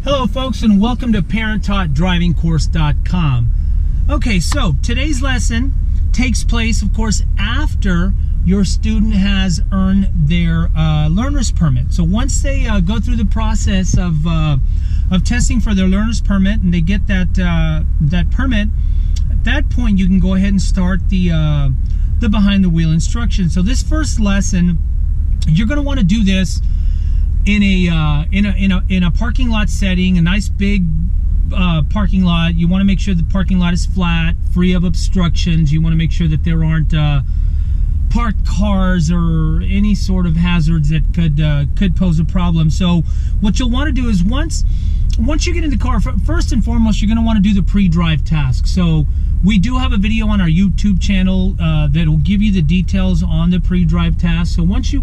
Hello folks, and welcome to ParentTaughtDrivingCourse.com. Okay, so today's lesson takes place, of course, after your student has earned their learner's permit. So once they go through the process of testing for their learner's permit and they get that permit, at that point you can go ahead and start the behind the wheel instruction. So this first lesson, you're going to want to do this in a parking lot setting, a nice big parking lot. You want to make sure the parking lot is flat, free of obstructions. You want to make sure that there aren't parked cars or any sort of hazards that could pose a problem. So what you'll want to do is once you get in the car, first and foremost, you're going to want to do the pre-drive task. So we do have a video on our YouTube channel that will give you the details on the pre-drive task. So once you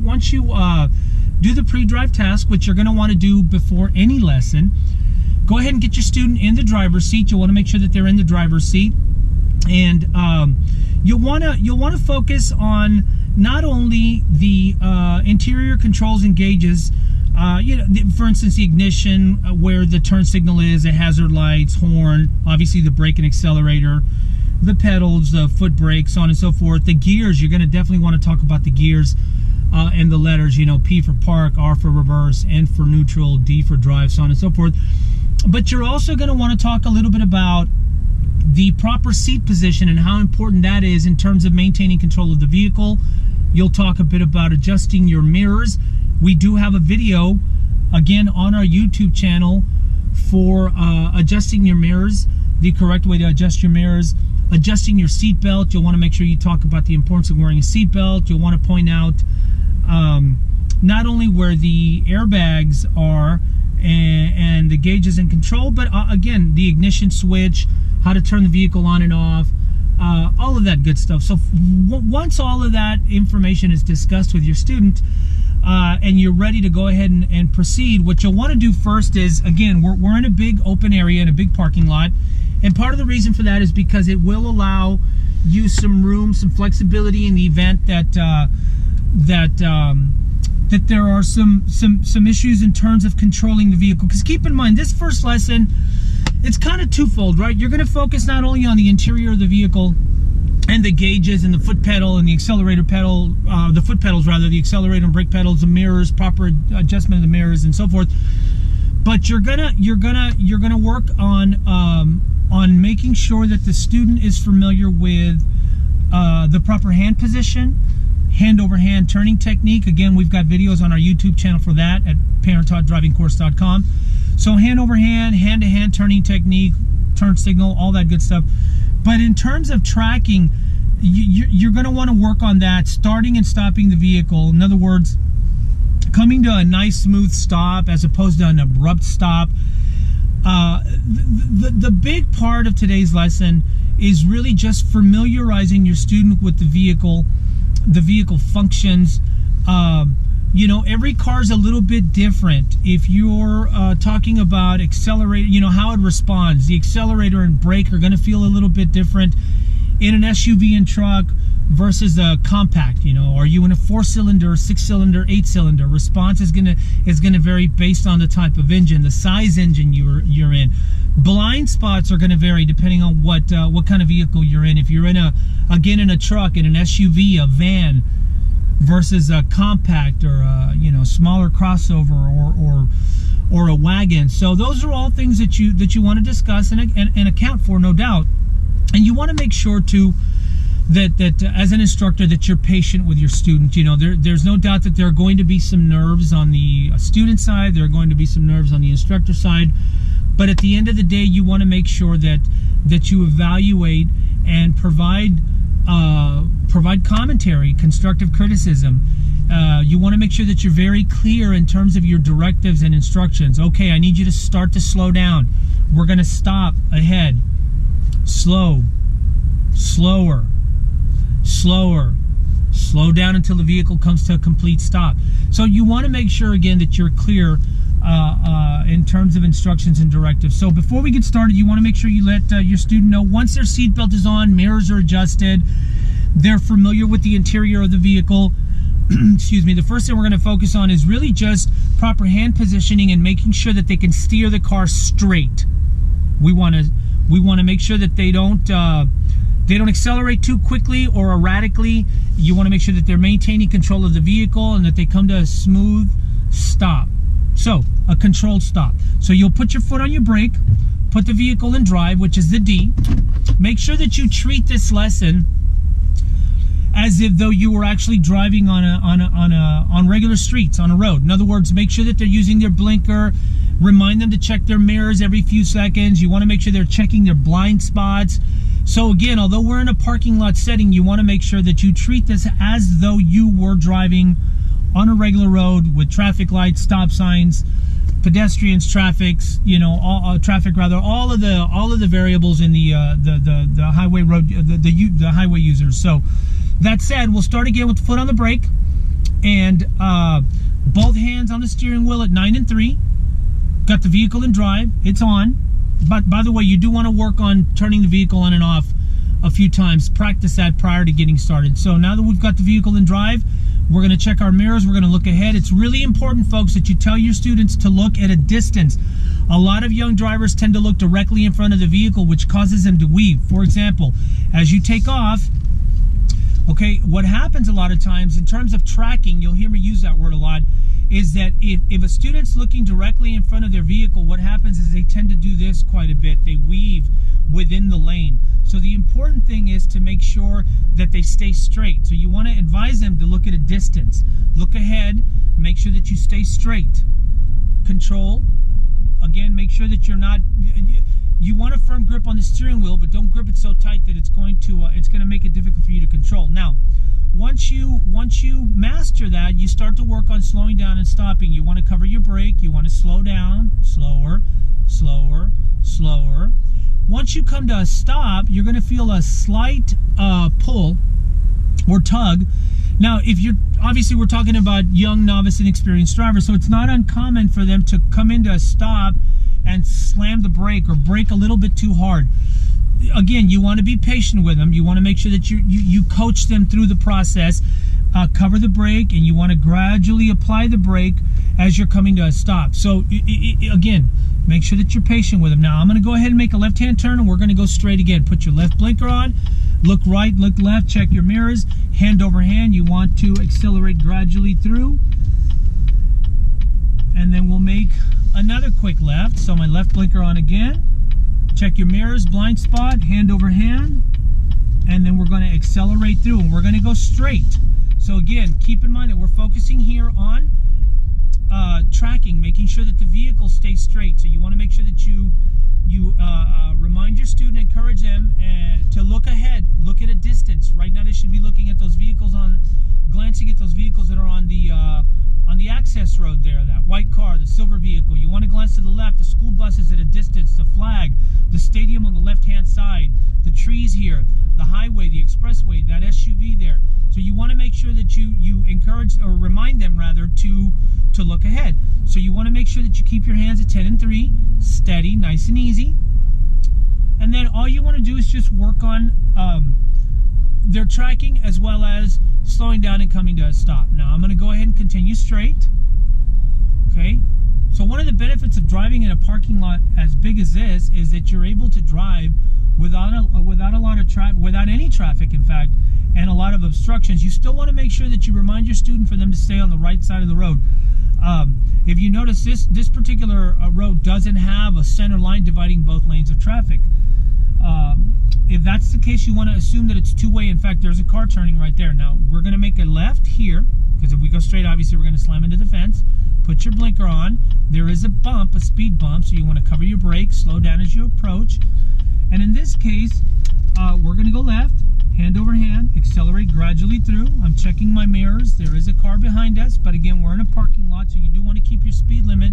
do the pre-drive task, which you're going to want to do before any lesson, go ahead and get your student in the driver's seat. You'll want to make sure that they're in the driver's seat, and you'll want to focus on not only the interior controls and gauges. For instance, the ignition, where the turn signal is, the hazard lights, horn, obviously the brake and accelerator, the pedals, the foot brakes, so on and so forth. The gears, you're going to definitely want to talk about the gears and the letters, P for park, R for reverse, N for neutral, D for drive, so on and so forth. But you're also going to want to talk a little bit about the proper seat position and how important that is in terms of maintaining control of the vehicle. You'll talk a bit about adjusting your mirrors. We do have a video, again, on our YouTube channel for adjusting your mirrors, the correct way to adjust your mirrors. Adjusting your seat belt, you'll want to make sure you talk about the importance of wearing a seat belt. You'll want to point out not only where the airbags are and the gauges and control, but again, the ignition switch, how to turn the vehicle on and off, all of that good stuff. So once all of that information is discussed with your student, and you're ready to go ahead and proceed, what you'll want to do first is, again, we're in a big open area, in a big parking lot, and part of the reason for that is because it will allow you some room, some flexibility in the event that that there are some issues in terms of controlling the vehicle. Because keep in mind, this first lesson, it's kind of twofold, right? You're going to focus not only on the interior of the vehicle and the gauges and the foot pedal and the accelerator pedal, the foot pedals rather, the accelerator and brake pedals, the mirrors, proper adjustment of the mirrors, and so forth. But you're gonna work on making sure that the student is familiar with the proper hand position, hand over hand turning technique. Again, we've got videos on our YouTube channel for that at ParentTaughtDrivingCourse.com. So hand over hand, hand to hand turning technique, turn signal, all that good stuff. But in terms of tracking, you're going to want to work on that, starting and stopping the vehicle. In other words, coming to a nice smooth stop as opposed to an abrupt stop. The big part of today's lesson is really just familiarizing your student with the vehicle functions. Every car is a little bit different. If you're talking about accelerator, how it responds, the accelerator and brake are going to feel a little bit different in an SUV and truck versus a compact. Are you in a 4-cylinder, 6-cylinder, 8-cylinder? Response is gonna vary based on the type of engine, the size engine you're in. Blind spots are going to vary depending on what kind of vehicle you're in. If you're in a truck, in an SUV, a van, versus a compact or a smaller crossover or a wagon. So those are all things that you want to discuss and account for, no doubt. And you want to make sure too that as an instructor that you're patient with your student. There's no doubt that there are going to be some nerves on the student side, there are going to be some nerves on the instructor side, but at the end of the day, you want to make sure that you evaluate and provide commentary, constructive criticism. You want to make sure that you're very clear in terms of your directives and instructions. Okay, I need you to start to slow down. We're going to stop ahead. Slow, slower, slower. Slow down until the vehicle comes to a complete stop. So you want to make sure, again, that you're clear in terms of instructions and directives. So before we get started, you want to make sure you let your student know once their seatbelt is on, mirrors are adjusted, they're familiar with the interior of the vehicle, excuse me, the first thing we're going to focus on is really just proper hand positioning and making sure that they can steer the car straight. We want to make sure that they don't accelerate too quickly or erratically. You want to make sure that they're maintaining control of the vehicle and that they come to a smooth stop. So, a controlled stop. So you'll put your foot on your brake, put the vehicle in drive, which is the D. Make sure that you treat this lesson as if though you were actually driving on regular streets, on a road. In other words, make sure that they're using their blinker. Remind them to check their mirrors every few seconds. You want to make sure they're checking their blind spots. So again, although we're in a parking lot setting, you want to make sure that you treat this as though you were driving on a regular road with traffic lights, stop signs, pedestrians, traffics, traffic rather, all of the variables in the highway road, the highway users. So that said, we'll start again with the foot on the brake and both hands on the steering wheel at 9 and 3. Got the vehicle in drive. It's on. But by the way, you do want to work on turning the vehicle on and off a few times. Practice that prior to getting started. So now that we've got the vehicle in drive, we're going to check our mirrors. We're going to look ahead. It's really important, folks, that you tell your students to look at a distance. A lot of young drivers tend to look directly in front of the vehicle, which causes them to weave. For example, as you take off, okay, what happens a lot of times in terms of tracking, you'll hear me use that word a lot, is that if a student's looking directly in front of their vehicle, what happens is they tend to do this quite a bit. They weave within the lane. So the important thing is to make sure that they stay straight. So you want to advise them to look at a distance. Look ahead, make sure that you stay straight. Control, again, make sure that you're not, you want a firm grip on the steering wheel, but don't grip it so tight that it's going to make it difficult for you to control. Now, once you master that, you start to work on slowing down and stopping. You want to cover your brake. You want to slow down, slower, slower, slower. Once you come to a stop, you're going to feel a slight pull or tug. Now, obviously we're talking about young, novice, and experienced drivers, so it's not uncommon for them to come into a stop and slam the brake or brake a little bit too hard. Again, you want to be patient with them. You want to make sure that you coach them through the process. Cover the brake, and you want to gradually apply the brake as you're coming to a stop. So again, make sure that you're patient with them. Now I'm going to go ahead and make a left-hand turn, and we're going to go straight again. Put your left blinker on, look right, look left, check your mirrors, hand over hand. You want to accelerate gradually through, and then we'll make another quick left. So my left blinker on again. Check your mirrors, blind spot, hand over hand, and then we're going to accelerate through, and we're going to go straight. So again, keep in mind that we're focusing here on tracking, making sure that the vehicle stays straight. So you want to make sure that you remind your student, encourage them to look ahead, look at a distance. Right now they should be looking at those vehicles, glancing at those vehicles that are on the access road there, that white car, the silver vehicle. You want to glance to the left, the school bus is at a distance, the flag, the stadium on the left-hand side, the trees here, the highway, the expressway, that SUV there. So you want to make sure that you encourage, or remind them rather, to look ahead. So you want to make sure that you keep your hands at 10 and 3, steady, nice and easy. And then all you want to do is just work on their tracking as well as slowing down and coming to a stop. Now I'm going to go ahead and continue straight. Okay, so one of the benefits of driving in a parking lot as big as this is that you're able to drive without a lot of traffic, without any traffic in fact, and a lot of obstructions. You still want to make sure that you remind your student for them to stay on the right side of the road. If you notice, this particular road doesn't have a center line dividing both lanes of traffic. If that's the case, you want to assume that it's two-way. In fact, there's a car turning right there. Now, we're going to make a left here, because if we go straight, obviously we're going to slam into the fence. Put your blinker on. There is a bump, a speed bump, so you want to cover your brakes, slow down as you approach. And in this case, we're going to go left, hand over hand, accelerate gradually through. I'm checking my mirrors. There is a car behind us, but again, we're in a parking lot, so you do want to keep your speed limit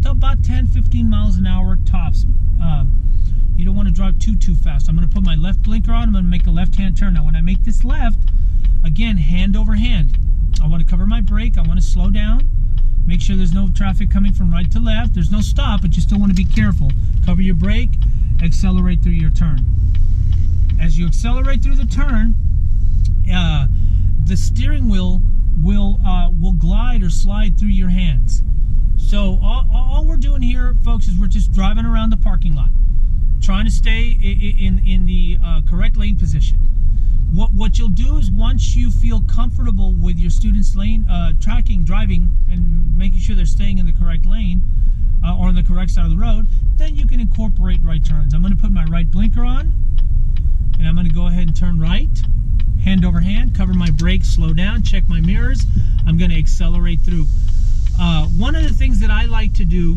to about 10-15 miles an hour tops. You don't want to drive too fast. I'm going to put my left blinker on. I'm going to make a left-hand turn. Now, when I make this left, again, hand over hand. I want to cover my brake. I want to slow down. Make sure there's no traffic coming from right to left. There's no stop, but you still want to be careful. Cover your brake, accelerate through your turn. As you accelerate through the turn, the steering wheel will glide or slide through your hands. So all we're doing here, folks, is we're just driving around the parking lot, trying to stay in the correct lane position. What you'll do is, once you feel comfortable with your students' lane driving, and making sure they're staying in the correct lane or on the correct side of the road, then you can incorporate right turns. I'm going to put my right blinker on, and I'm going to go ahead and turn right, hand over hand, cover my brakes, slow down, check my mirrors. I'm going to accelerate through. One of the things that I like to do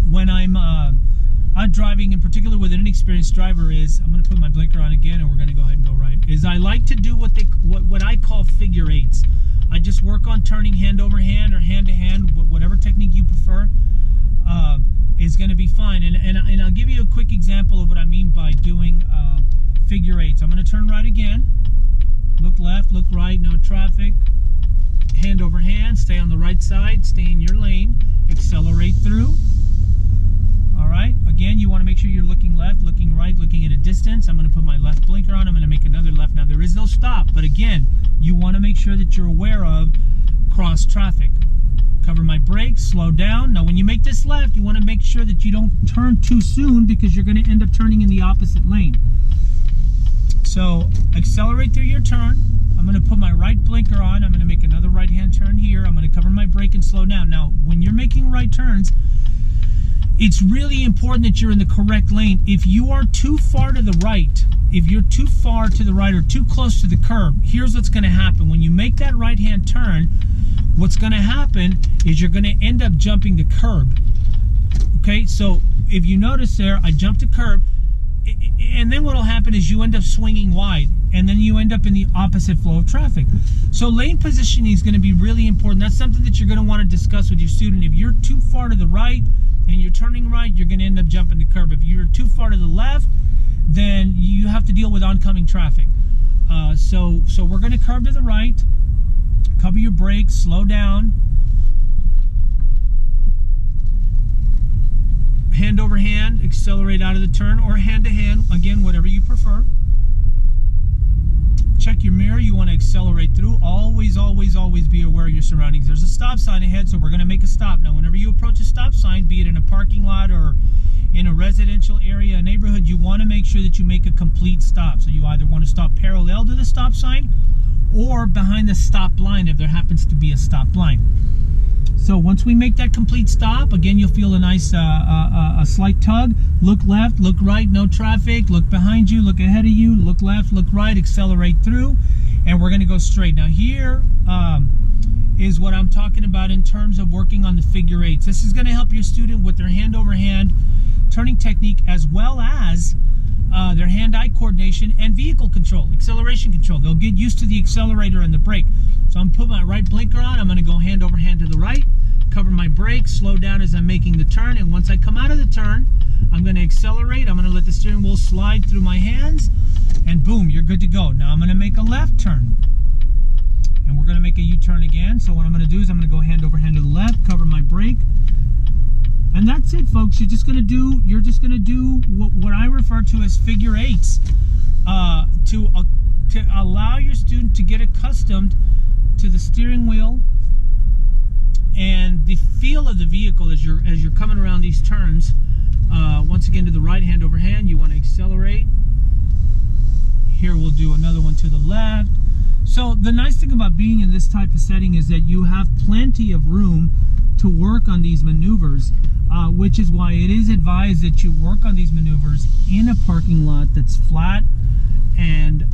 when I'm driving, in particular with an inexperienced driver, is, I'm going to put my blinker on again, and we're going to go ahead and go right, is I like to do what I call figure eights. I just work on turning hand over hand or hand to hand, whatever technique you prefer is going to be fine. And I'll give you a quick example of what I mean by doing figure eights. I'm going to turn right again, look left, look right, no traffic, hand over hand, stay on the right side, stay in your lane, accelerate through. All right, again, you want to make sure you're looking left, looking right, looking at a distance. I'm going to put my left blinker on. I'm going to make another left. Now, there is no stop, but again, you want to make sure that you're aware of cross traffic. Cover my brakes, slow down. Now, when you make this left, you want to make sure that you don't turn too soon, because you're going to end up turning in the opposite lane. So, accelerate through your turn. I'm going to put my right blinker on. I'm going to make another right-hand turn here. I'm going to cover my brake and slow down. Now, when you're making right turns, it's really important that you're in the correct lane. If you are too far to the right, if you're too far to the right or too close to the curb, here's what's going to happen. When you make that right-hand turn, what's going to happen is you're going to end up jumping the curb. Okay, so if you notice there, I jumped the curb, and then what will happen is you end up swinging wide, and then you end up in the opposite flow of traffic. So lane positioning is going to be really important. That's something that you're going to want to discuss with your student. If you're too far to the right and you're turning right, you're going to end up jumping the curb. If you're too far to the left, then you have to deal with oncoming traffic. So we're going to curve to the right, cover your brakes, slow down, hand over hand, accelerate out of the turn, or hand to hand, again, whatever you prefer. Check your mirror. You want to accelerate through. Always, always, always be aware of your surroundings. There's a stop sign ahead, so we're going to make a stop. Now, whenever you approach a stop sign, be it in a parking lot or in a residential area, a neighborhood, you want to make sure that you make a complete stop. So you either want to stop parallel to the stop sign or behind the stop line if there happens to be a stop line. So once we make that complete stop, again, you'll feel a nice a slight tug. Look left, look right, no traffic. Look behind you, look ahead of you, look left, look right, accelerate through, and we're going to go straight. Now here is what I'm talking about in terms of working on the figure eights. This is going to help your student with their hand over hand turning technique, as well as their hand-eye coordination and vehicle control, acceleration control. They'll get used to the accelerator and the brake. So I'm putting my right blinker on. I'm going to go hand over hand to the right, cover my brakes, slow down as I'm making the turn, and once I come out of the turn, I'm going to accelerate. I'm going to let the steering wheel slide through my hands, and boom, you're good to go. Now I'm going to make a left turn, and we're going to make a U-turn again. So what I'm going to do is I'm going to go hand over hand to the left, cover my brake, and that's it, folks. You're just going to do what I refer to as figure eights to allow your student to get accustomed to the steering wheel and the feel of the vehicle as you're coming around these turns. Once again, to the right, hand over hand, you want to accelerate. Here we'll do another one to the left. So the nice thing about being in this type of setting is that you have plenty of room to work on these maneuvers, which is why it is advised that you work on these maneuvers in a parking lot that's flat and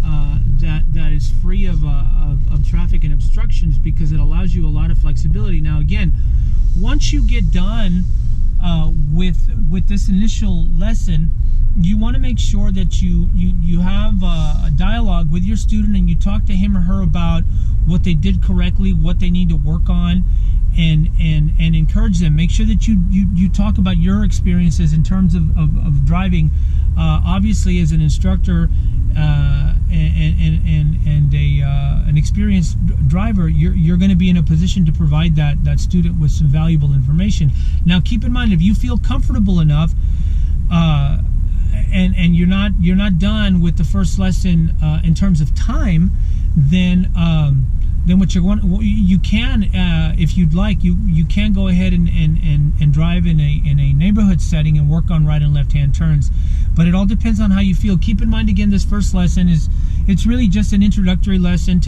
that is free of traffic and obstructions, because it allows you a lot of flexibility. Now again, once you get done with this initial lesson, you want to make sure that you have a dialogue with your student, and you talk to him or her about what they did correctly, what they need to work on, and encourage them. Make sure that you talk about your experiences in terms of driving. Obviously, as an instructor and an experienced driver, you're going to be in a position to provide that student with some valuable information. Now, keep in mind, if you feel comfortable enough, and you're not done with the first lesson in terms of time, then then what you're going, you can, if you'd like, you can go ahead and drive in a neighborhood setting and work on right and left hand turns. But it all depends on how you feel. Keep in mind again, this first lesson it's really just an introductory lesson to